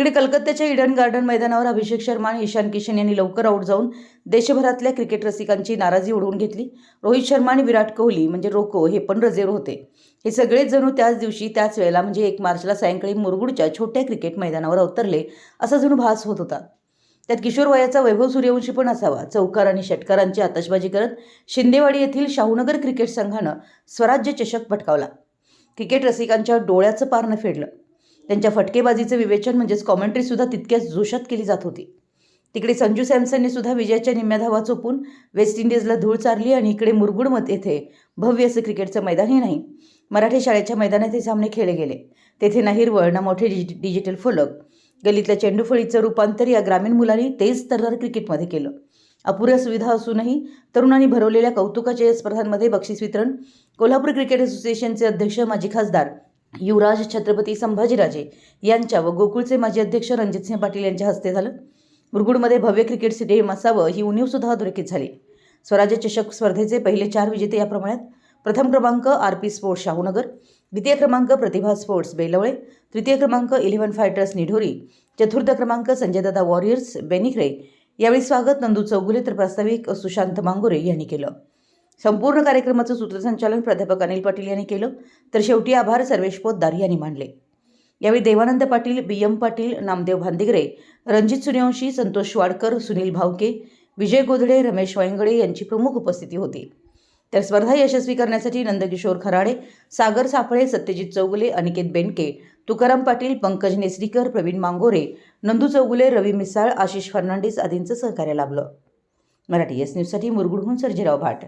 तिकडे कलकत्त्याच्या Eden garden मैदानावर अभिषेक शर्मा आणि ईशान किशन यांनी लवकर आऊट जाऊन देशभरातल्या क्रिकेट रसिकांची नाराजी उडवून घेतली. रोहित शर्मा आणि विराट कोहली म्हणजे रोको हे पण रजेवर होते. हे सगळेच जणू त्याच दिवशी त्याच वेळेला म्हणजे 1 मार्चला सायंकाळी मुरगुडच्या छोट्या क्रिकेट मैदानावर अवतरले असा जणू भास होत होता. त्यात किशोर वयाचा वैभव सूर्यवंशी पण असावा. चौकार आणि षटकारांची आतषबाजी करत शिंदेवाडी येथील शाहूनगर क्रिकेट संघानं स्वराज्य चषक पटकावला. क्रिकेट रसिकांच्या डोळ्याचं पार न फेडलं. त्यांच्या फटकेबाजीचं विवेचन म्हणजेच कॉमेंट्री सुद्धा तितक्याच जोशात केली जात होती. तिकडे संजू सॅमसनने सुद्धा विजयाच्या निम्म्या धावा चोपून वेस्ट इंडिजला धूळ चारली आणि इकडे मुरगुडमध्ये येथे भव्य असं क्रिकेटचं मैदानही नाही. मराठी शाळेच्या मैदानात हे सामने खेळले गेले. तेथे ना हिरवळ ना मोठे डिजिटल फलक. गलीतल्या चेंडूफळीचं रूपांतर या ग्रामीण मुलांनी तेज तर्रार क्रिकेटमध्ये केलं. अपुऱ्या सुविधा असूनही तरुणांनी भरवलेल्या कौतुकाच्या या स्पर्धांमध्ये बक्षीस वितरण कोल्हापूर क्रिकेट असोसिएशनचे अध्यक्ष माजी खासदार युवराज छत्रपती संभाजीराजे यांच्या व गोकुळचे माजी अध्यक्ष रणजितसिंह पाटील यांच्या हस्ते झालं. मुरगुडमध्ये भव्य क्रिकेट स्टेडियम असावं ही उणीव सुद्धा अधोरेखित झाली. स्वराज्य चषक स्पर्धेचे पहिले 4 विजेते या प्रमाणात: प्रथम क्रमांक आरपी स्पोर्ट्स शाहूनगर, द्वितीय क्रमांक प्रतिभा स्पोर्ट्स बेलवळे, तृतीय क्रमांक 11 फायटर्स निढोरी, चतुर्थ क्रमांक संजयदादा वॉरियर्स बेनिखरे. यावेळी स्वागत नंदू चौगुले तर प्रास्ताविक सुशांत मांगोरे यांनी केलं. संपूर्ण कार्यक्रमाचं सूत्रसंचालन प्राध्यापक अनिल पाटील यांनी केलं. तर शेवटी आभार सर्वेश पोद्दार यांनी मानले. यावेळी देवानंद पाटील, बी.एम. पाटील, नामदेव भांदिगरे, रणजित सूर्यवंशी, संतोष वाडकर, सुनील भावके, विजय गोधडे, रमेश वायंगडे यांची प्रमुख उपस्थिती होती. तर स्पर्धा यशस्वी करण्यासाठी नंदकिशोर खराडे, सागर सापळे, सत्यजित चौगुले, अनिकेत बेनके, तुकाराम पाटील, पंकज नेसरीकर, प्रवीण मांगोरे, नंदू चौगुले, रवी मिसाळ, आशिष फर्नांडिस आदींचं सहकार्य लाभलं. मराठी एस न्यूजसाठी मुरगुडहून सर्जेराव भाट.